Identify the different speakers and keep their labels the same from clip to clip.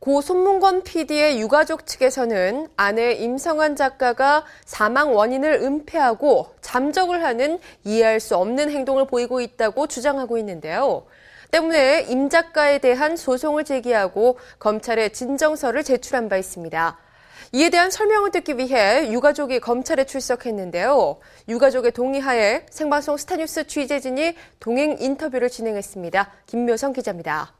Speaker 1: 고 손문건 PD의 유가족 측에서는 아내 임성환 작가가 사망 원인을 은폐하고 잠적을 하는 이해할 수 없는 행동을 보이고 있다고 주장하고 있는데요. 때문에 임 작가에 대한 소송을 제기하고 검찰에 진정서를 제출한 바 있습니다. 이에 대한 설명을 듣기 위해 유가족이 검찰에 출석했는데요. 유가족의 동의하에 생방송 스타뉴스 취재진이 동행 인터뷰를 진행했습니다. 김묘성 기자입니다.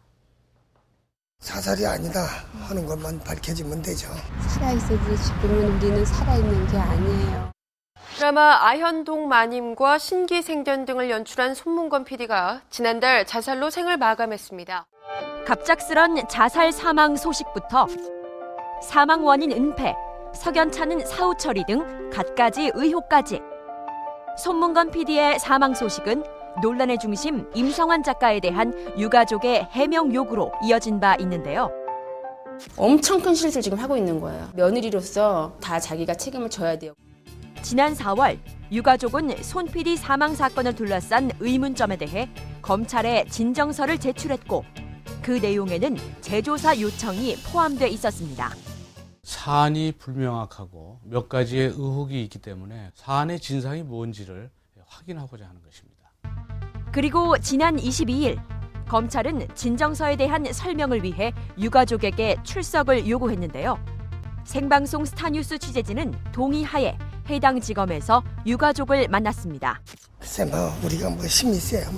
Speaker 2: 사살이 아니다 하는 것만 밝혀지면 되죠.
Speaker 3: 살아있어도 지금은 우리는 살아있는 게 아니에요.
Speaker 1: 드라마 아현동 마님과 신기생전 등을 연출한 손문건 PD가 지난달 자살로 생을 마감했습니다.
Speaker 4: 갑작스런 자살 사망 소식부터 사망 원인 은폐, 석연찮은 사후 처리 등 갖가지 의혹까지. 손문건 PD의 사망 소식은 논란의 중심 임성환 작가에 대한 유가족의 해명 요구로 이어진 바 있는데요.
Speaker 5: 엄청 큰 실수를 지금 하고 있는 거예요. 며느리로서 다 자기가 책임을 져야 돼요.
Speaker 4: 지난 4월 유가족은 손 PD 사망 사건을 둘러싼 의문점에 대해 검찰에 진정서를 제출했고 그 내용에는 재조사 요청이 포함돼 있었습니다.
Speaker 6: 사안이 불명확하고 몇 가지의 의혹이 있기 때문에 사안의 진상이 뭔지를 확인하고자 하는 것입니다.
Speaker 4: 그리고 지난 22일 검찰은 진정서에 대한 설명을 위해 유가족에게 출석을 요구했는데요. 생방송 스타뉴스 취재진은 동의하에 해당 지검에서 유가족을 만났습니다.
Speaker 2: 글쎄 우리가 힘이 세요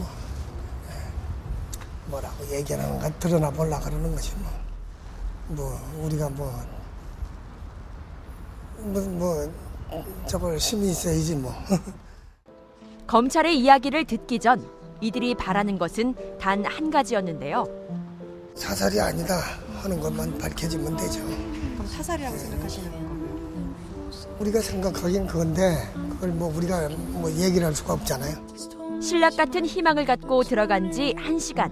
Speaker 2: 뭐라고 얘기하는가 드러나 보려고 그러는 거지 우리가 저걸 힘이 있어야지
Speaker 4: 검찰의 이야기를 듣기 전 이들이 바라는 것은 단 한 가지였는데요.
Speaker 2: 사살이 아니다 하는 것만 밝혀지면 되죠.
Speaker 7: 그럼 사살이라고 생각하시는 건가요?
Speaker 2: 우리가 생각하기엔 그건데 그걸 우리가 얘기를 할 수가 없잖아요.
Speaker 4: 신락 같은 희망을 갖고 들어간 지 1시간.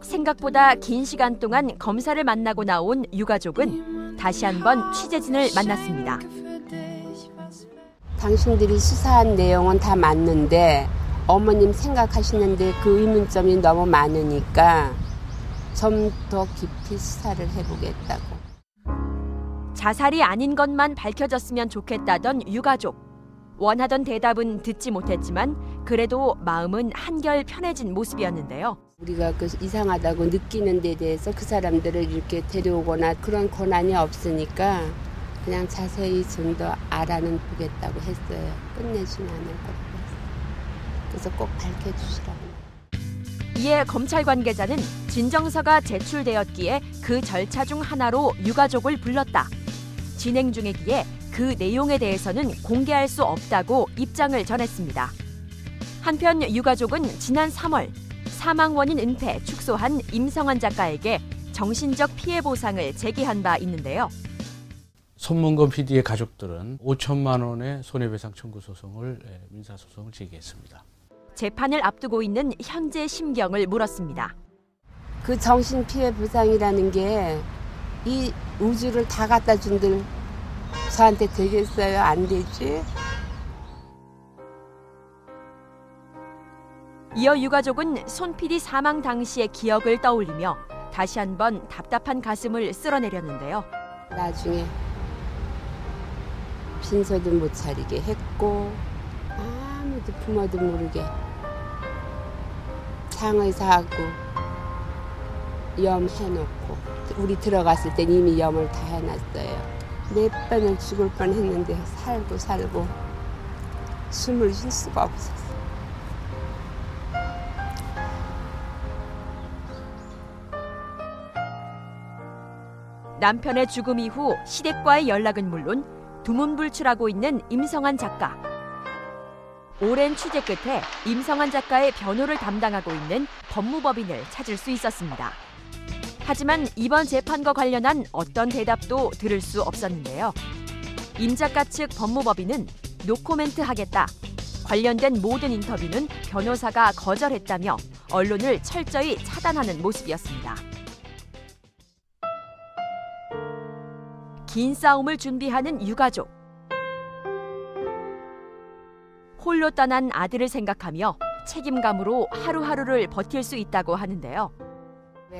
Speaker 4: 생각보다 긴 시간 동안 검사를 만나고 나온 유가족은 다시 한번 취재진을 만났습니다.
Speaker 3: 당신들이 수사한 내용은 다 맞는데 어머님 생각하시는데 그 의문점이 너무 많으니까 좀 더 깊이 수사를 해보겠다고.
Speaker 4: 자살이 아닌 것만 밝혀졌으면 좋겠다던 유가족. 원하던 대답은 듣지 못했지만 그래도 마음은 한결 편해진 모습이었는데요.
Speaker 3: 우리가 이상하다고 느끼는 데 대해서 그 사람들을 이렇게 데려오거나 그런 권한이 없으니까 그냥 자세히 좀 더 알아는 보겠다고 했어요. 끝내주면 안 할 거라고 했어요. 그래서 꼭 밝혀주시라고.
Speaker 4: 이에 검찰 관계자는 진정서가 제출되었기에 그 절차 중 하나로 유가족을 불렀다. 진행 중이기에 그 내용에 대해서는 공개할 수 없다고 입장을 전했습니다. 한편 유가족은 지난 3월 사망 원인 은폐 축소한 임성환 작가에게 정신적 피해 보상을 제기한 바 있는데요.
Speaker 6: 손문건 PD의 가족들은 5천만 원의 손해배상 청구 소송을 민사소송을 제기했습니다.
Speaker 4: 재판을 앞두고 있는 현재 심경을 물었습니다.
Speaker 3: 그 정신피해 보상이라는 게 이 우주를 다 갖다 준들 저한테 되겠어요? 안 되지?
Speaker 4: 이어 유가족은 손 PD 사망 당시의 기억을 떠올리며 다시 한번 답답한 가슴을 쓸어내렸는데요.
Speaker 3: 나중에 빈소도 못 차리게 했고 아무도 부모도 모르게 장의사하고 염 해놓고 우리 들어갔을 땐 이미 염을 다 해놨어요. 몇 번을 죽을 뻔했는데 살고 숨을 쉴 수가 없었어.
Speaker 4: 남편의 죽음 이후 시댁과의 연락은 물론 두문불출하고 있는 임성환 작가. 오랜 취재 끝에 임성환 작가의 변호를 담당하고 있는 법무법인을 찾을 수 있었습니다. 하지만 이번 재판과 관련한 어떤 대답도 들을 수 없었는데요. 임 작가 측 법무법인은 노코멘트 하겠다. 관련된 모든 인터뷰는 변호사가 거절했다며 언론을 철저히 차단하는 모습이었습니다. 긴 싸움을 준비하는 유가족. 홀로 떠난 아들을 생각하며 책임감으로 하루하루를 버틸 수 있다고 하는데요.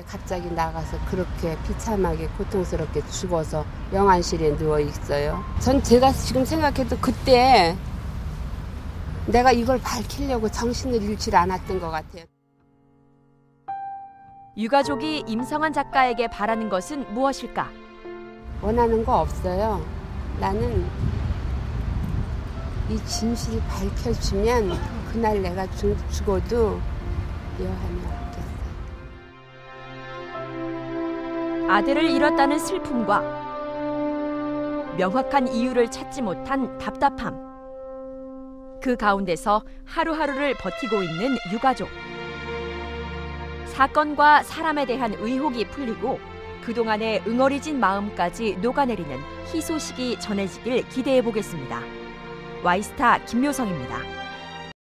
Speaker 3: 갑자기 나가서 그렇게 비참하게 고통스럽게 죽어서 영안실에 누워 있어요. 전 제가 지금 생각해도 그때 내가 이걸 밝히려고 정신을 잃지 않았던 것 같아요.
Speaker 4: 유가족이 임성환 작가에게 바라는 것은 무엇일까?
Speaker 3: 원하는 거 없어요. 나는 이 진실이 밝혀지면 그날 내가 죽어도 여한이 없겠어요.
Speaker 4: 아들을 잃었다는 슬픔과 명확한 이유를 찾지 못한 답답함. 그 가운데서 하루하루를 버티고 있는 유가족. 사건과 사람에 대한 의혹이 풀리고 그동안의 응어리진 마음까지 녹아내리는 희소식이 전해지길 기대해 보겠습니다. 와이스타 김묘성입니다.